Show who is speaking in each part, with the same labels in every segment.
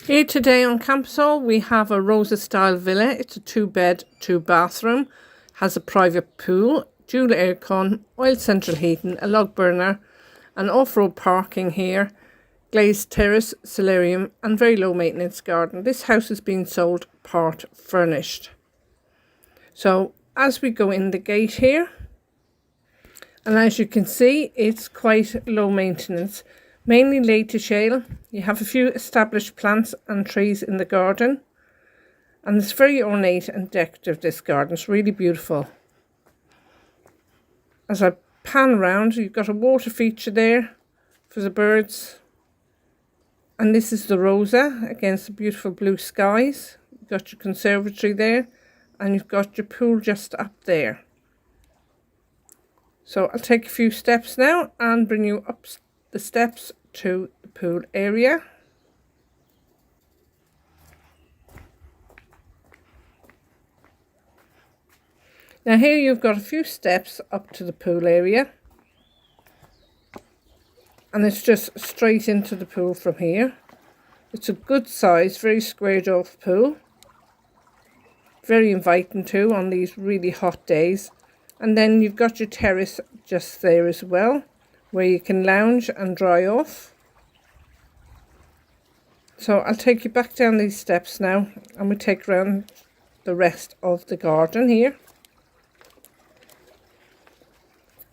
Speaker 1: Here today on Camposol we have a Rosa Style Villa. It's a 2-bed, 2-bathroom, has a private pool, dual aircon, oil central heating, a log burner, an off-road parking here, glazed terrace, solarium and very low maintenance garden. This house is being sold part furnished. So as we go in the gate here, and as you can see it's quite low maintenance. Mainly laid to shale. You have a few established plants and trees in the garden. And it's very ornate and decorative, this garden. It's really beautiful. As I pan around, you've got a water feature there for the birds. And this is the Rosa against the beautiful blue skies. You've got your conservatory there. And you've got your pool just up there. So I'll take a few steps now and bring you up the steps to the pool area. Now here you've got a few steps up to the pool area, and it's just straight into the pool from here. It's a good size, very squared off pool, very inviting too on these really hot days. And then you've got your terrace just there as well, where you can lounge and dry off. So I'll take you back down these steps now and we'll take around the rest of the garden here.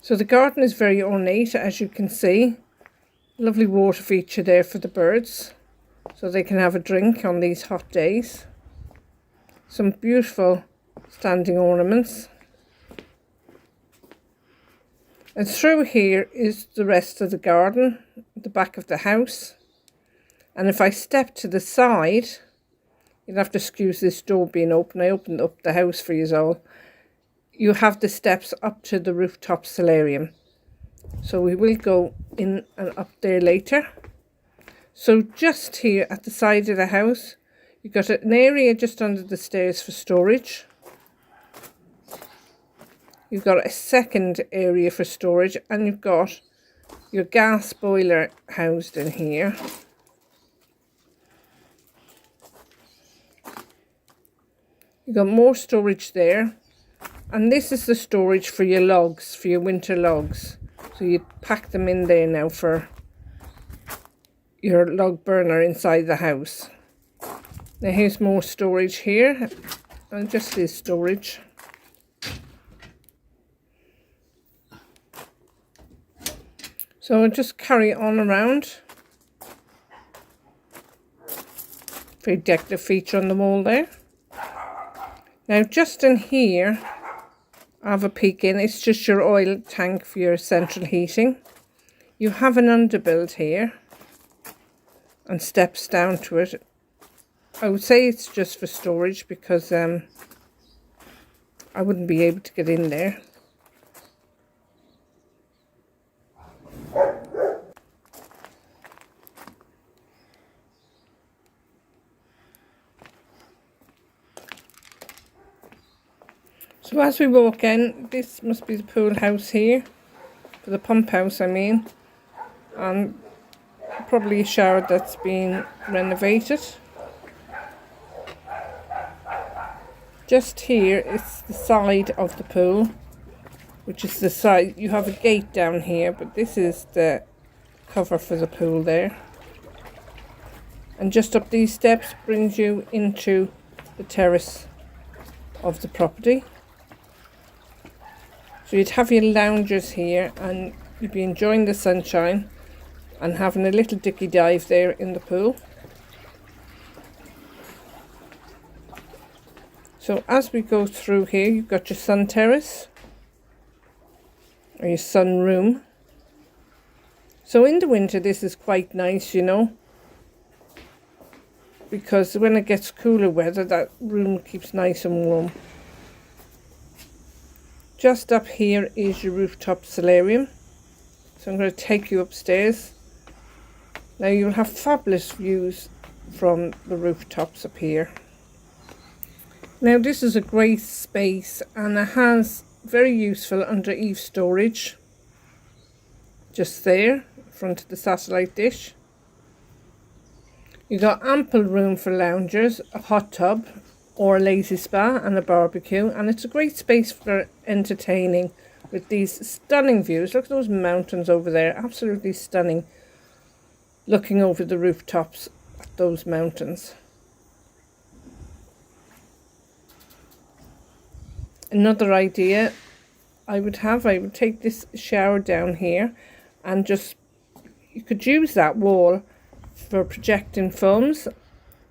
Speaker 1: So the garden is very ornate, as you can see. Lovely water feature there for the birds so they can have a drink on these hot days. Some beautiful standing ornaments. And through here is the rest of the garden, the back of the house. And if I step to the side, you'll have to excuse this door being open. I opened up the house for you all. You have the steps up to the rooftop solarium. So we will go in and up there later. So just here at the side of the house, you've got an area just under the stairs for storage. You've got a second area for storage, and you've got your gas boiler housed in here. You've got more storage there, and this is the storage for your logs, for your winter logs. So you pack them in there now for your log burner inside the house. Now here's more storage here, and just this storage. So I'll just carry on around. Very decorative feature on the wall there. Now just in here, I have a peek in. It's just your oil tank for your central heating. You have an underbuild here and steps down to it. I would say it's just for storage because I wouldn't be able to get in there. So as we walk in, this must be the pool house here, for the pump house I mean, and probably a shower that's been renovated. Just here is the side of the pool, which is the side, you have a gate down here, but this is the cover for the pool there. And just up these steps brings you into the terrace of the property. So you'd have your loungers here and you'd be enjoying the sunshine and having a little dicky dive there in the pool. So as we go through here, you've got your sun terrace or your sun room. So in the winter this is quite nice, you know, because when it gets cooler weather that room keeps nice and warm. Just up here is your rooftop solarium. So I'm going to take you upstairs. Now you'll have fabulous views from the rooftops up here. Now this is a great space and it has very useful under eave storage. Just there, in front of the satellite dish. You got ample room for loungers, a hot tub or a lazy spa and a barbecue, and it's a great space for entertaining with these stunning views. Look at those mountains over there, absolutely stunning, looking over the rooftops at those mountains. Another idea I would take this shower down here, and just, you could use that wall for projecting films,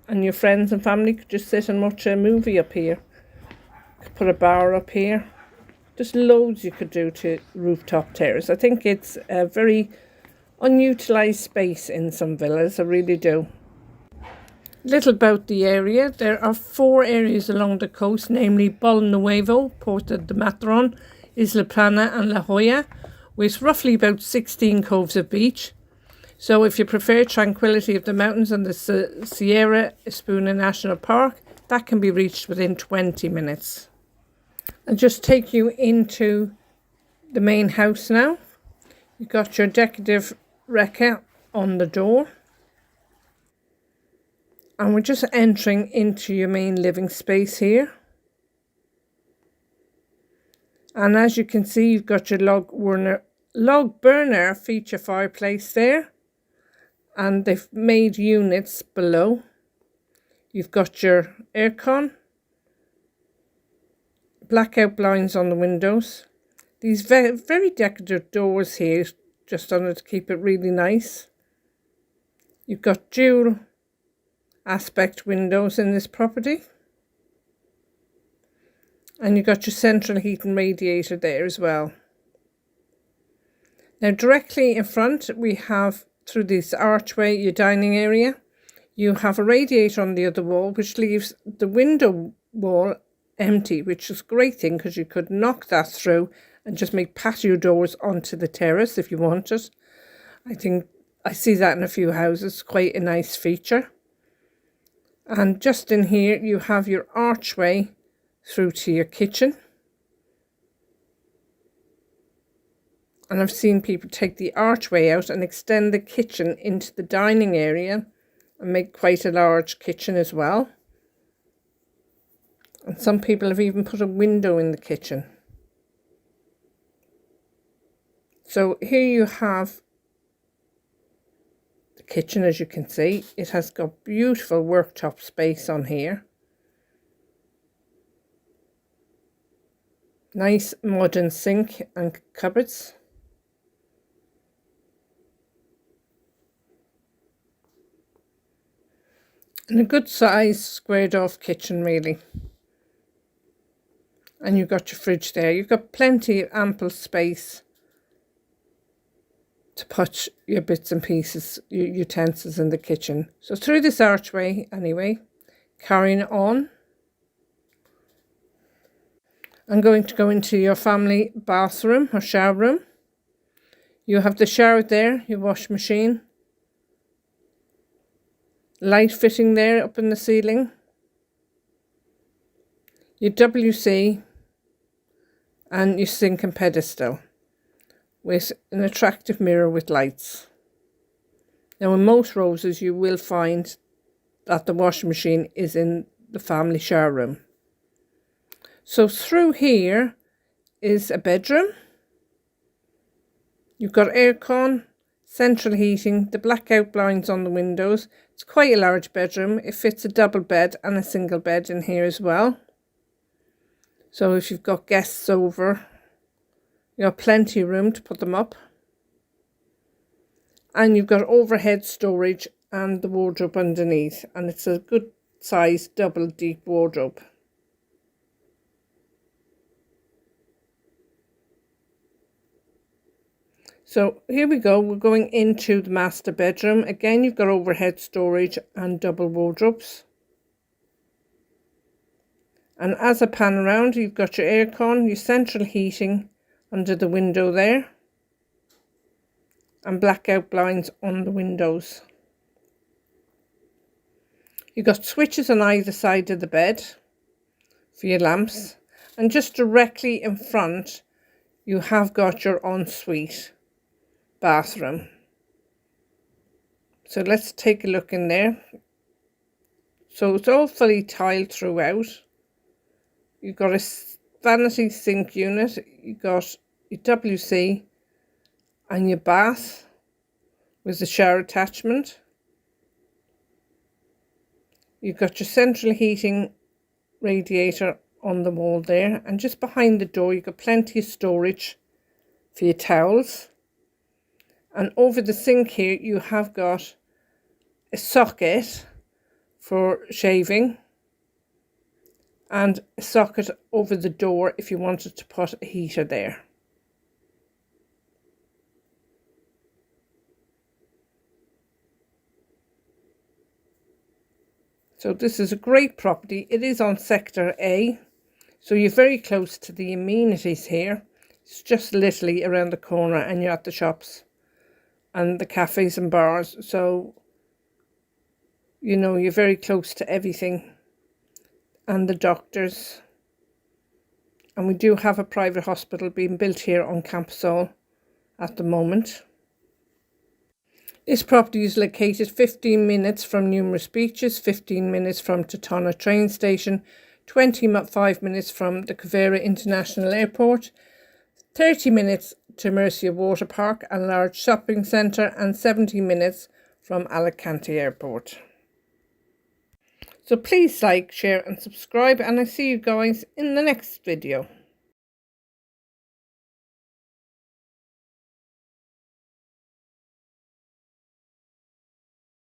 Speaker 1: and your friends and family could just sit and watch a movie up here. Could put a bar up here. Just loads you could do to rooftop terrace. I think it's a very unutilized space in some villas, I really do. Little about the area. There are 4 areas along the coast, namely Nuevo, Porta de Matron, Isla Plana and La Jolla, with roughly about 16 coves of beach. So if you prefer tranquility of the mountains and the Sierra Espuna National Park, that can be reached within 20 minutes. I'll just take you into the main house now. You've got your decorative reca on the door. And we're just entering into your main living space here. And as you can see, you've got your log burner feature fireplace there. And they've made units below. You've got your aircon, blackout blinds on the windows. These very decorative doors here, just on it to keep it really nice. You've got dual aspect windows in this property. And you've got your central heating radiator there as well. Now directly in front we have, through this archway, your dining area. You have a radiator on the other wall, which leaves the window wall empty, which is a great thing because you could knock that through and just make patio doors onto the terrace if you wanted. I think I see that in a few houses, quite a nice feature. And just in here you have your archway through to your kitchen. And I've seen people take the archway out and extend the kitchen into the dining area and make quite a large kitchen as well. And some people have even put a window in the kitchen. So here you have the kitchen, as you can see. It has got beautiful worktop space on here. Nice modern sink and cupboards. And a good size squared off kitchen really. And you've got your fridge there. You've got plenty of ample space to put your bits and pieces, your utensils in the kitchen. So through this archway anyway, carrying on. I'm going to go into your family bathroom or shower room. You have the shower there, your wash machine. Light fitting there up in the ceiling. Your WC and your sink and pedestal with an attractive mirror with lights. Now in most Rosas you will find that the washing machine is in the family shower room. So through here is a bedroom. You've got aircon, central heating, the blackout blinds on the windows. It's quite a large bedroom. It fits a double bed and a single bed in here as well. So if you've got guests over, you have plenty of room to put them up. And you've got overhead storage and the wardrobe underneath. And it's a good size double deep wardrobe. So here we go, we're going into the master bedroom. Again, you've got overhead storage and double wardrobes. And as I pan around, you've got your aircon, your central heating under the window there. And blackout blinds on the windows. You've got switches on either side of the bed for your lamps. And just directly in front, you have got your ensuite bathroom. So let's take a look in there. So it's all fully tiled throughout. You've got a vanity sink unit, you've got your WC and your bath with the shower attachment. You've got your central heating radiator on the wall there, and just behind the door you've got plenty of storage for your towels. And over the sink here you have got a socket for shaving and a socket over the door if you wanted to put a heater there. So this is a great property. It is on Sector A, so you're very close to the amenities here. It's just literally around the corner and you're at the shops and the cafes and bars. So, you know, you're very close to everything and the doctors. And we do have a private hospital being built here on Camposol at the moment. This property is located 15 minutes from numerous beaches, 15 minutes from Totona train station, 25 minutes from the Cavera International Airport, 30 minutes to Murcia Water Park, a large shopping centre, and 70 minutes from Alicante Airport. So please like, share and subscribe, and I see you guys in the next video.